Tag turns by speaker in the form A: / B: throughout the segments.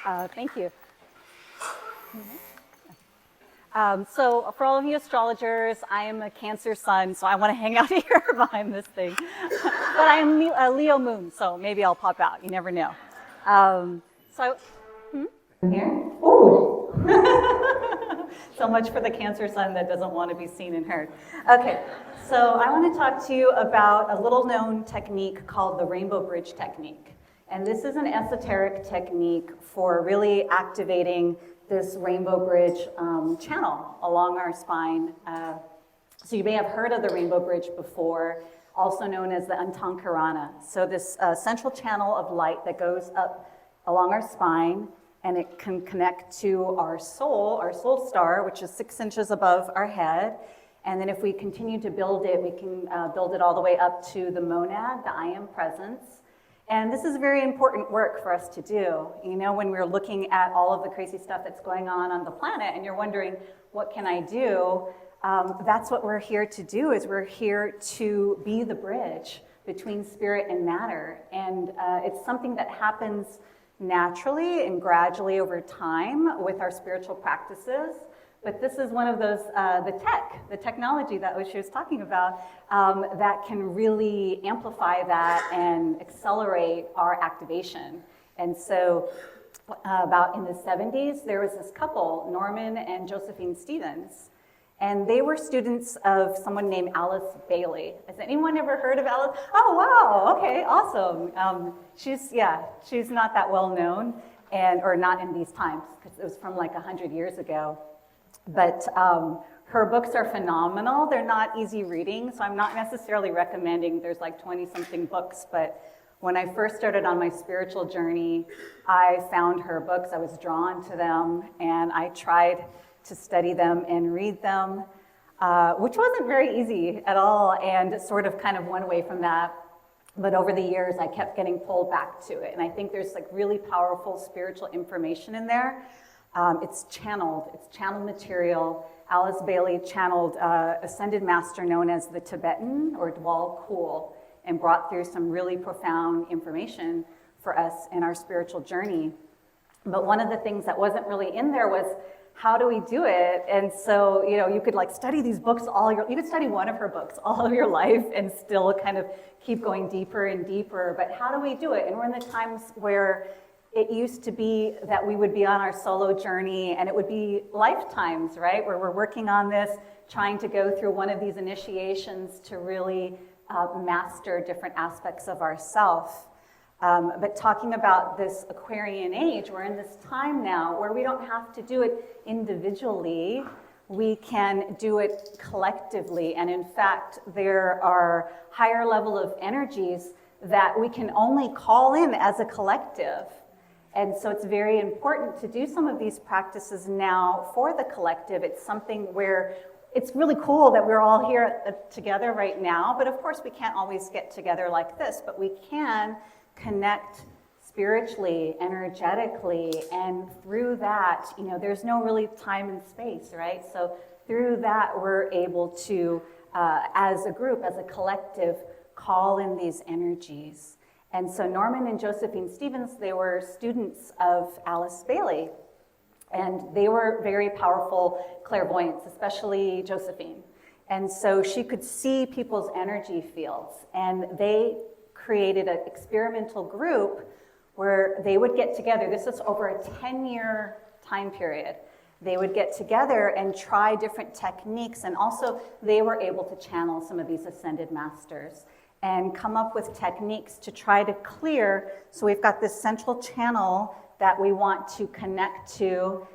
A: Thank you. So for all of you astrologers, I am a Cancer sun, so I want to hang out here behind this thing. But I am a Leo moon, so maybe I'll pop out. You never know. Here? Ooh. So much for the Cancer sun that doesn't want to be seen and heard. Okay, so I want to talk to you about a little known technique called the Rainbow Bridge technique. And this is an esoteric technique for really activating this Rainbow Bridge channel along our spine. So you may have heard of the Rainbow Bridge before, also known as the Antankarana. So this central channel of light that goes up along our spine, and it can connect to our soul star, which is 6 inches above our head. And then if we continue to build it, we can build it all the way up to the monad, the I am presence. And this is very important work for us to do. You know, when we're looking at all of the crazy stuff that's going on the planet and you're wondering, what can I do? That's what we're here to do, is we're here to be the bridge between spirit and matter. And it's something that happens naturally and gradually over time with our spiritual practices. But this is one of those, the technology that she was talking about, that can really amplify that and accelerate our activation. And so about in the 70s, there was this couple, Norman and Josephine Stevens, and they were students of someone named Alice Bailey. Has anyone ever heard of Alice? Oh, wow, okay, awesome. She's not that well known, or not in these times, because it was from like 100 years ago. But her books are phenomenal. They're not easy reading, so I'm not necessarily recommending there's like 20-something books, but when I first started on my spiritual journey, I found her books, I was drawn to them, and I tried to study them and read them, which wasn't very easy at all, and sort of kind of went away from that. But over the years, I kept getting pulled back to it, and I think there's like really powerful spiritual information in there. It's channeled material. Alice Bailey channeled ascended master known as the Tibetan or Dwal Kul, and brought through some really profound information for us in our spiritual journey. But one of the things that wasn't really in there was, how do we do it? And so, you know, you could like study these books you could study one of her books all of your life and still kind of keep going deeper and deeper. But how do we do it? And we're in the times where it used to be that we would be on our solo journey, and it would be lifetimes, right? Where we're working on this, trying to go through one of these initiations to really master different aspects of ourself. But talking about this Aquarian age, we're in this time now where we don't have to do it individually. We can do it collectively. And in fact, there are higher level of energies that we can only call in as a collective. And so it's very important to do some of these practices now for the collective. It's something where it's really cool that we're all here together right now, but of course we can't always get together like this, but we can connect spiritually, energetically, and through that, you know, there's no really time and space, right? So through that, we're able to, as a group, as a collective, call in these energies. And so Norman and Josephine Stevens, they were students of Alice Bailey, and they were very powerful clairvoyants, especially Josephine. And so she could see people's energy fields, and they created an experimental group where they would get together. This is over a 10-year time period. They would get together and try different techniques, and also they were able to channel some of these ascended masters and come up with techniques to try to clear. So we've got this central channel that we want to connect to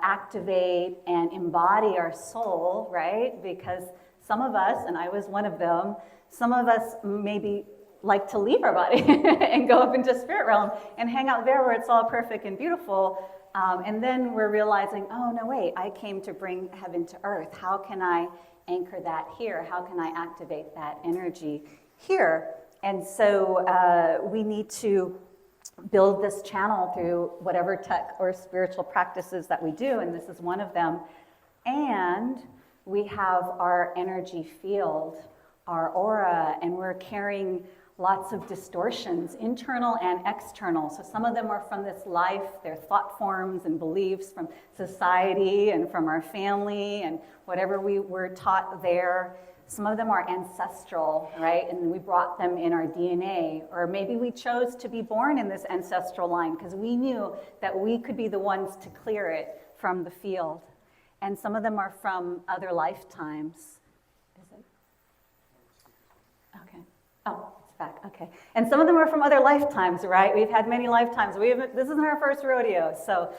A: activate and embody our soul, right? Because some of us, and I was one of them, some of us maybe like to leave our body and go up into spirit realm and hang out there where it's all perfect and beautiful. And then we're realizing, oh, no, wait, I came to bring heaven to earth. How can I anchor that here? How can I activate that energy here? And so we need to build this channel through whatever tech or spiritual practices that we do, and this is one of them. And we have our energy field, our aura, and we're carrying lots of distortions, internal and external. So some of them are from this life, their thought forms and beliefs from society and from our family and whatever we were taught there. Some of them are ancestral, right? And we brought them in our DNA. Or maybe we chose to be born in this ancestral line because we knew that we could be the ones to clear it from the field. And some of them are from other lifetimes. Is it? Okay. Oh, it's back. Okay. And some of them are from other lifetimes, right? We've had many lifetimes. This isn't our first rodeo. So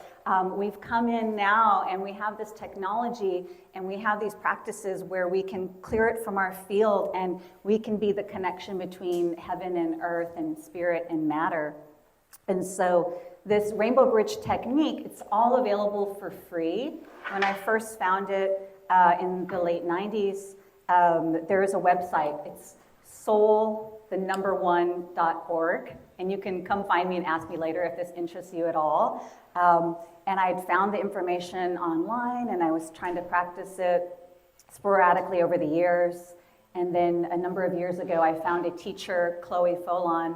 A: we've come in now and we have this technology and we have these practices where we can clear it from our field and we can be the connection between heaven and earth and spirit and matter. And so this Rainbow Bridge technique, it's all available for free. When I first found it in the late 90s, there is a website. It's soul1.org, and you can come find me and ask me later if this interests you at all. And I had found the information online, and I was trying to practice it sporadically over the years. And then a number of years ago, I found a teacher, Chloe Folon,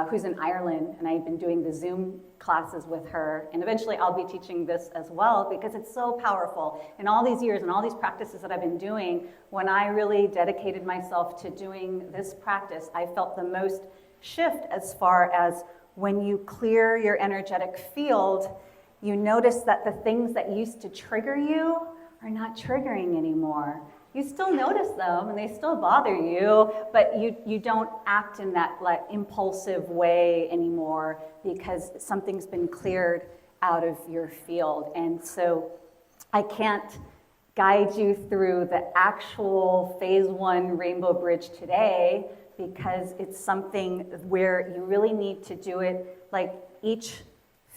A: who's in Ireland, and I've been doing the Zoom classes with her. And eventually I'll be teaching this as well because it's so powerful. In all these years and all these practices that I've been doing, when I really dedicated myself to doing this practice, I felt the most shift as far as when you clear your energetic field, you notice that the things that used to trigger you are not triggering anymore. You still notice them and they still bother you, but you don't act in that like impulsive way anymore because something's been cleared out of your field. And so I can't guide you through the actual phase 1 Rainbow Bridge today because it's something where you really need to do it like each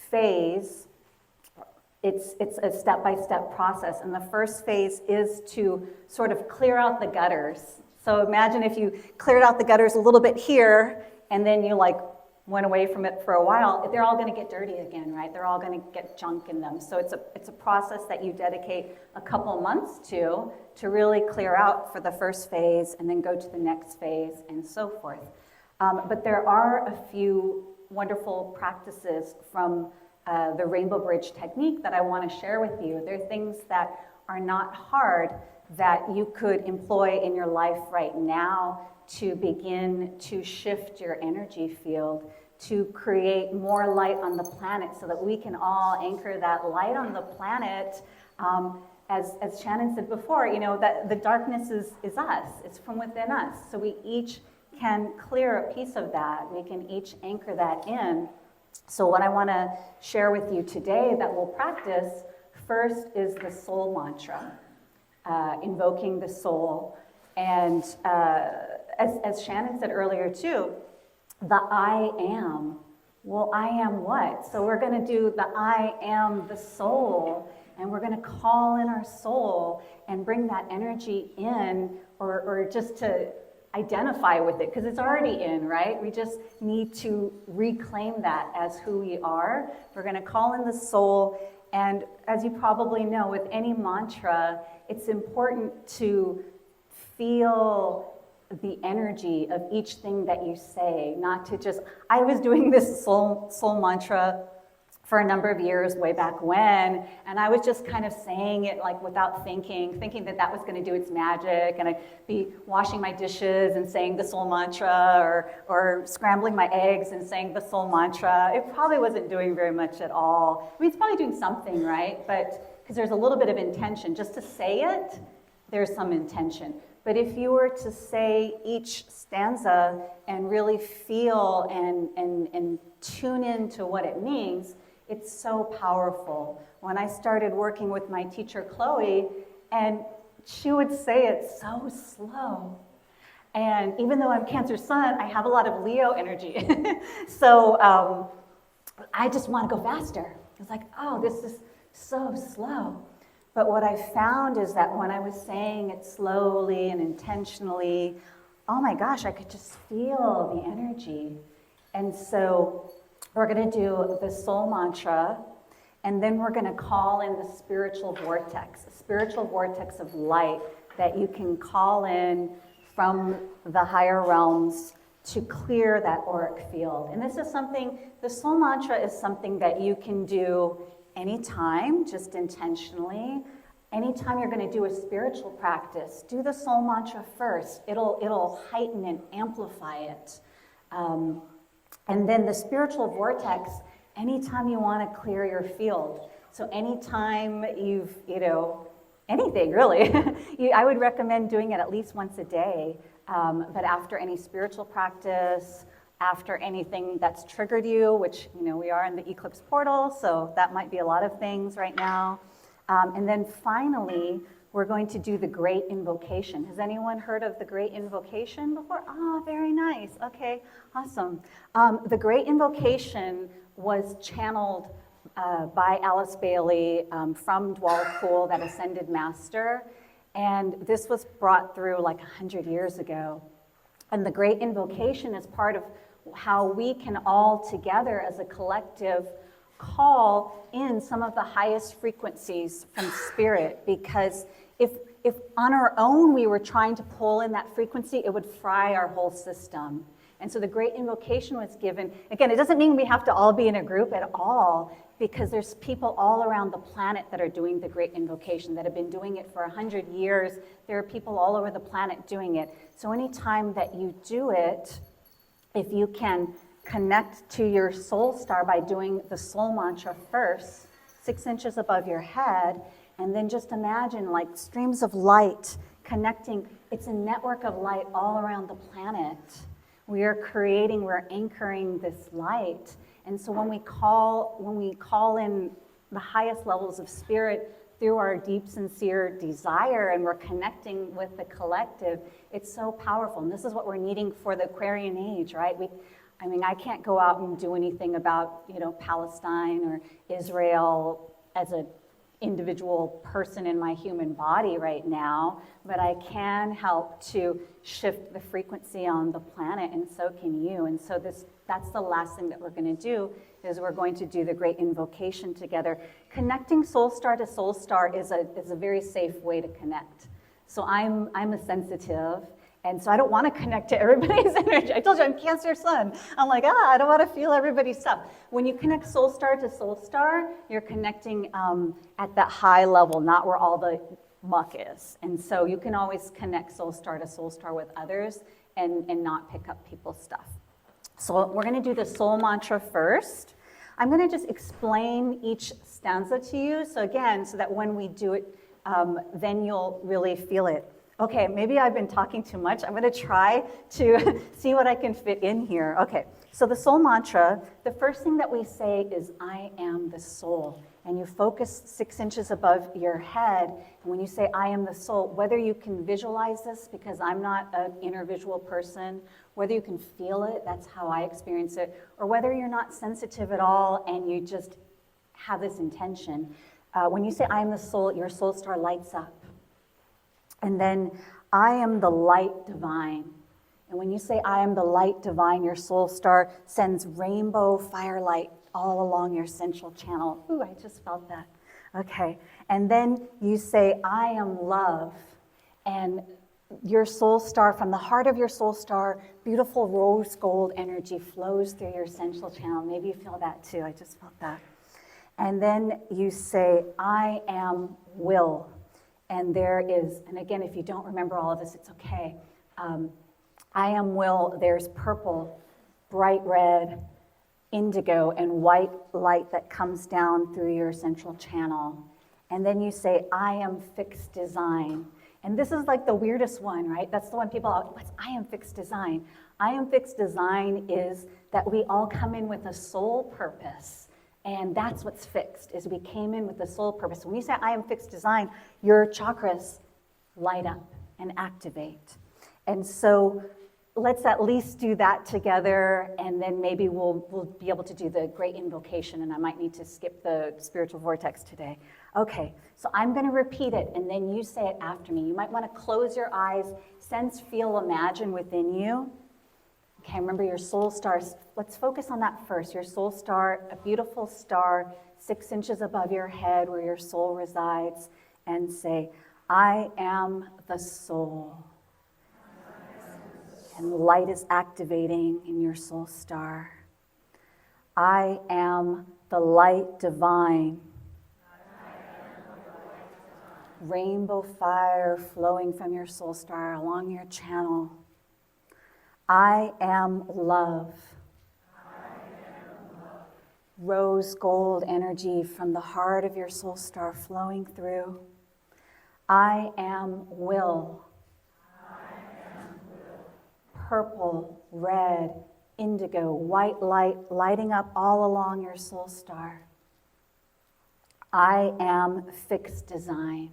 A: phase. It's a step-by-step process, and the first phase is to sort of clear out the gutters. So imagine if you cleared out the gutters a little bit here, and then you like went away from it for a while, they're all gonna get dirty again, right? They're all gonna get junk in them. So it's a process that you dedicate a couple months to really clear out for the first phase, and then go to the next phase, and so forth. But there are a few wonderful practices from the Rainbow Bridge technique that I want to share with you. They're things that are not hard that you could employ in your life right now to begin to shift your energy field, to create more light on the planet so that we can all anchor that light on the planet. As Shannon said before, you know, that the darkness is us. It's from within us. So we each can clear a piece of that. We can each anchor that in. So what I want to share with you today that we'll practice first is the soul mantra, invoking the soul. And as Shannon said earlier too, the I am. Well, I am what? So we're going to do the I am the soul, and we're going to call in our soul and bring that energy in, or just to identify with it, because it's already in, right? We just need to reclaim that as who we are. We're going to call in the soul, and as you probably know, with any mantra, it's important to feel the energy of each thing that you say, not to just, I was doing this soul mantra for a number of years way back when, and I was just kind of saying it like without thinking that that was going to do its magic, and I'd be washing my dishes and saying the soul mantra, or scrambling my eggs and saying the soul mantra. It probably wasn't doing very much at all. I mean, it's probably doing something, right? But because there's a little bit of intention. Just to say it, there's some intention. But if you were to say each stanza and really feel and tune into what it means, it's so powerful. When I started working with my teacher, Chloe, and she would say it so slow. And even though I'm Cancer Sun, I have a lot of Leo energy. So I just want to go faster. It's like, oh, this is so slow. But what I found is that when I was saying it slowly and intentionally, oh my gosh, I could just feel the energy. And so we're going to do the soul mantra, and then we're going to call in the spiritual vortex of light that you can call in from the higher realms to clear that auric field. And this is something, the soul mantra is something that you can do anytime, just intentionally. Anytime you're going to do a spiritual practice, do the soul mantra first. It'll heighten and amplify it. And then the spiritual vortex, anytime you want to clear your field. So anytime you've, anything really, I would recommend doing it at least once a day. But after any spiritual practice, after anything that's triggered you, which, we are in the eclipse portal, so that might be a lot of things right now. And then finally, we're going to do the Great Invocation. Has anyone heard of the Great Invocation before? Oh, very nice. Okay, awesome. The Great Invocation was channeled by Alice Bailey from Dwalpool, that ascended master. And this was brought through like 100 years ago. And the Great Invocation is part of how we can all together as a collective call in some of the highest frequencies from spirit, because if on our own we were trying to pull in that frequency, it would fry our whole system. And so the Great Invocation was given. Again, it doesn't mean we have to all be in a group at all, because there's people all around the planet that are doing the Great Invocation, that have been doing it for 100 years. There are people all over the planet doing it. So anytime that you do it, if you can connect to your soul star by doing the soul mantra first, 6 inches above your head, and then just imagine like streams of light connecting. It's a network of light all around the planet. We're anchoring this light. And so when we call in the highest levels of spirit through our deep, sincere desire, and we're connecting with the collective, it's so powerful. And this is what we're needing for the Aquarian age, right? I can't go out and do anything about, Palestine or Israel as an individual person in my human body right now, but I can help to shift the frequency on the planet, and so can you. And so that's the last thing that we're going to do, is we're going to do the Great Invocation together. Connecting soul star to soul star is a very safe way to connect. So I'm a sensitive, and so I don't want to connect to everybody's energy. I told you I'm Cancer Sun. I'm like, I don't want to feel everybody's stuff. When you connect soul star to soul star, you're connecting at that high level, not where all the muck is. And so you can always connect soul star to soul star with others and not pick up people's stuff. So we're going to do the soul mantra first. I'm going to just explain each stanza to you. So again, so that when we do it, then you'll really feel it. Okay, maybe I've been talking too much. I'm going to try to see what I can fit in here. Okay, so the soul mantra, the first thing that we say is, I am the soul. And you focus 6 inches above your head. And when you say, I am the soul, whether you can visualize this, because I'm not an inner visual person, whether you can feel it, that's how I experience it, or whether you're not sensitive at all and you just have this intention. When you say, I am the soul, your soul star lights up. And then, I am the light divine. And when you say, I am the light divine, your soul star sends rainbow firelight all along your central channel. Ooh, I just felt that. Okay. And then you say, I am love. And your soul star, from the heart of your soul star, beautiful rose gold energy flows through your central channel. Maybe you feel that too. I just felt that. And then you say, I am will. And there is, and again, if you don't remember all of this, it's okay. I am will, there's purple, bright red, indigo, and white light that comes down through your central channel. And then you say, I am fixed design. And this is like the weirdest one, right? That's the one people are, what's I am fixed design? I am fixed design is that we all come in with a soul purpose. And that's what's fixed, is we came in with the soul purpose. When you say I am fixed design, your chakras light up and activate. And so let's at least do that together, and then maybe we'll be able to do the Great Invocation, and I might need to skip the spiritual vortex today. Okay, so I'm going to repeat it, and then you say it after me. You might want to close your eyes, sense, feel, imagine within you. Okay, remember your soul stars. Let's focus on that first. Your soul star, a beautiful star, 6 inches above your head where your soul resides, and say, I am the soul. And light is activating in your soul star. I am the light divine. Rainbow fire flowing from your soul star along your channel. I am love. Rose gold energy from the heart of your soul star flowing through. I am will. Purple, red, indigo, white light lighting up all along your soul star. I am fixed design.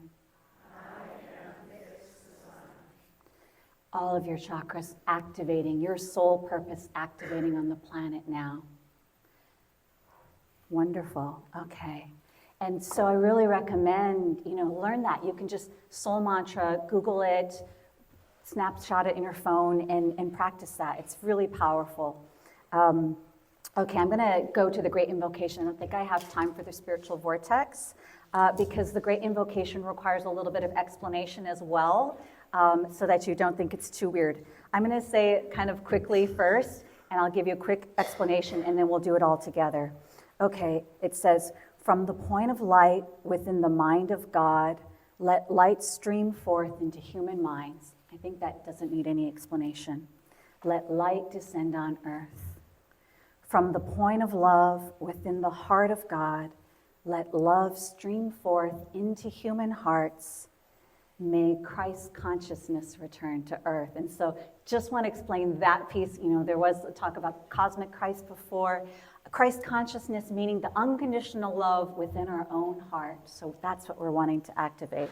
A: All of your chakras activating, your soul purpose activating on the planet now. Wonderful, okay. And so I really recommend, learn that. You can just soul mantra, Google it, snapshot it in your phone and practice that. It's really powerful. Okay, I'm gonna go to the Great Invocation. I don't think I have time for the spiritual vortex because the Great Invocation requires a little bit of explanation as well so that you don't think it's too weird. I'm gonna say it kind of quickly first and I'll give you a quick explanation and then we'll do it all together. Okay, it says, from the point of light within the mind of God, let light stream forth into human minds. I think that doesn't need any explanation. Let light descend on earth. From the point of love within the heart of God, let love stream forth into human hearts. May Christ consciousness return to earth. And so just want to explain that piece. There was a talk about cosmic Christ before. Christ consciousness meaning the unconditional love within our own heart. So that's what we're wanting to activate.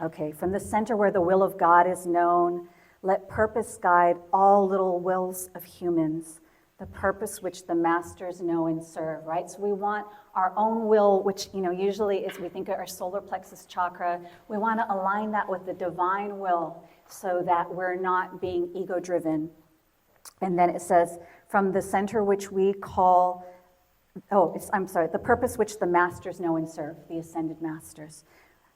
A: Okay, from the center where the will of God is known, let purpose guide all little wills of humans, the purpose which the masters know and serve, right? So we want our own will, which usually is, we think of our solar plexus chakra, we want to align that with the divine will so that we're not being ego-driven. And then it says, from the center which we call, the purpose which the masters know and serve, the ascended masters.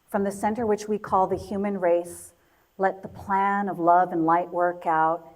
A: From the center which we call the human race, let the plan of love and light work out,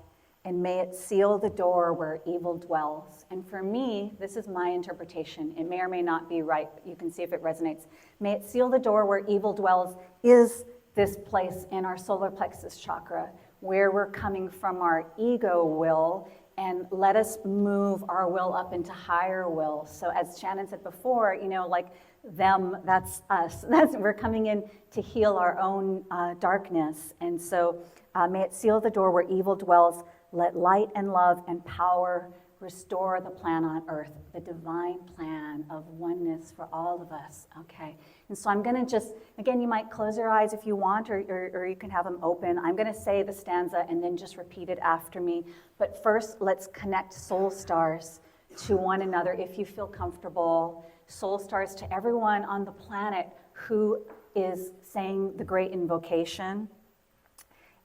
A: and may it seal the door where evil dwells. And for me, this is my interpretation. It may or may not be right, but you can see if it resonates. May it seal the door where evil dwells is this place in our solar plexus chakra, where we're coming from our ego will, and let us move our will up into higher will. So as Shannon said before, like them, that's us. We're coming in to heal our own darkness. And so may it seal the door where evil dwells. Let light and love and power restore the plan on earth, the divine plan of oneness for all of us, okay? And so I'm gonna just, again, you might close your eyes if you want, or you can have them open. I'm gonna say the stanza and then just repeat it after me. But first, let's connect soul stars to one another if you feel comfortable. Soul stars to everyone on the planet who is saying the Great Invocation.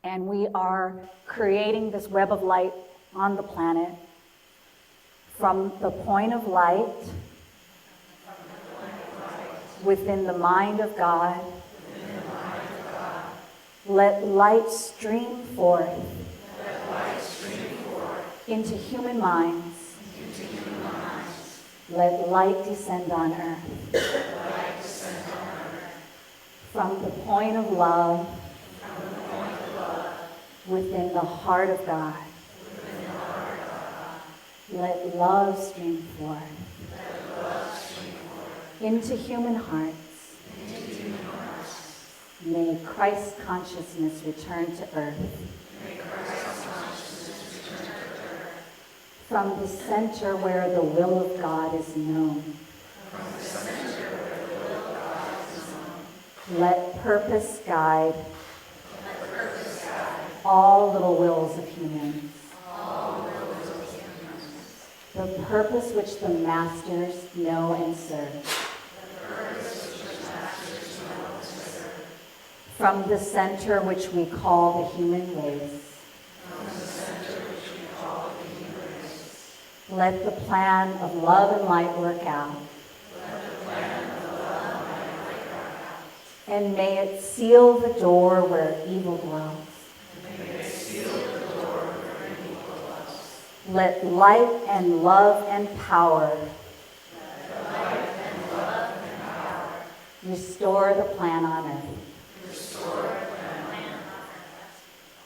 A: And we are creating this web of light on the planet from the point of light within the mind of God. Let light stream forth into human minds. Let light descend on earth. From the point of love within the heart of God. Let love stream forth into human hearts. May Christ consciousness return to earth. From the center where the will of God is known. Let purpose guide all little wills of humans. The purpose which the masters know and serve. From the center which we call the human race. Let the plan of love and light work out. And may it seal the door where evil dwells. Let light and love and power restore the plan on earth.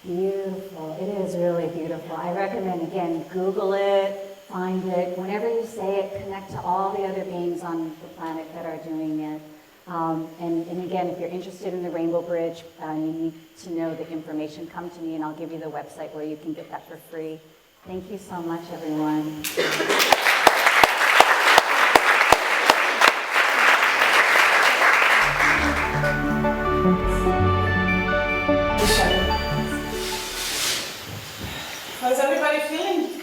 A: Beautiful. It is really beautiful. I recommend, again, Google it, find it. Whenever you say it, connect to all the other beings on the planet that are doing it. And again, if you're interested in the Rainbow Bridge, you need to know the information, come to me and I'll give you the website where you can get that for free. Thank you so much, everyone.
B: How's everybody feeling?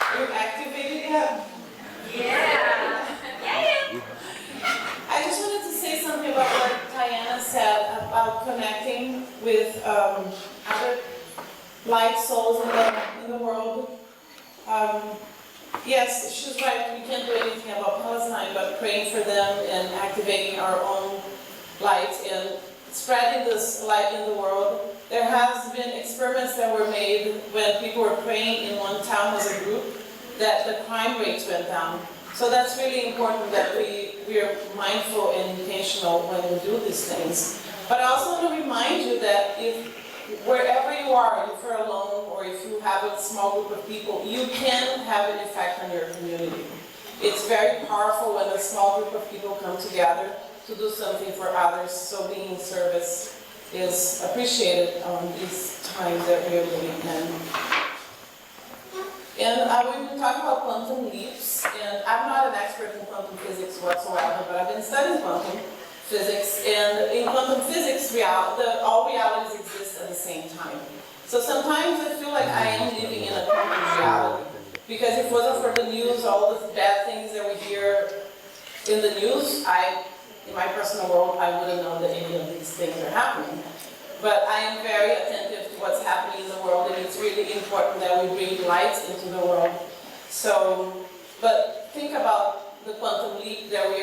B: Are you activated yet?
C: Yeah.
B: I just wanted to say something about what TIANNA said about connecting with other light souls in the world. Yes, she's right. We can't do anything about Palestine, but praying for them and activating our own light and spreading this light in the world. There has been experiments that were made when people were praying in one town as a group, that the crime rates went down. So that's really important that we are mindful and intentional when we do these things. But I also want to remind you that if wherever you are, if you're alone or if you have a small group of people, you can have an effect on your community. It's very powerful when a small group of people come together to do something for others, so being in service is appreciated on these times that we are living in. And we've been talking about quantum leaps, and I'm not an expert in quantum physics whatsoever, but I've been studying quantum physics, and in quantum physics, all realities exist at the same time. So sometimes I feel like I am living in a quantum reality, because if it wasn't for the news, all the bad things that we hear in the news, in my personal world, I wouldn't know that any of these things are happening. But I am very attentive to what's happening in the world, and it's really important that we bring light into the world. So, but think about the quantum leap that we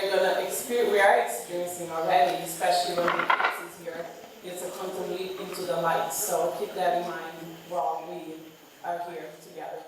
B: are experiencing already, especially when the eclipse is here. It's a quantum leap into the light. So keep that in mind while we are here together.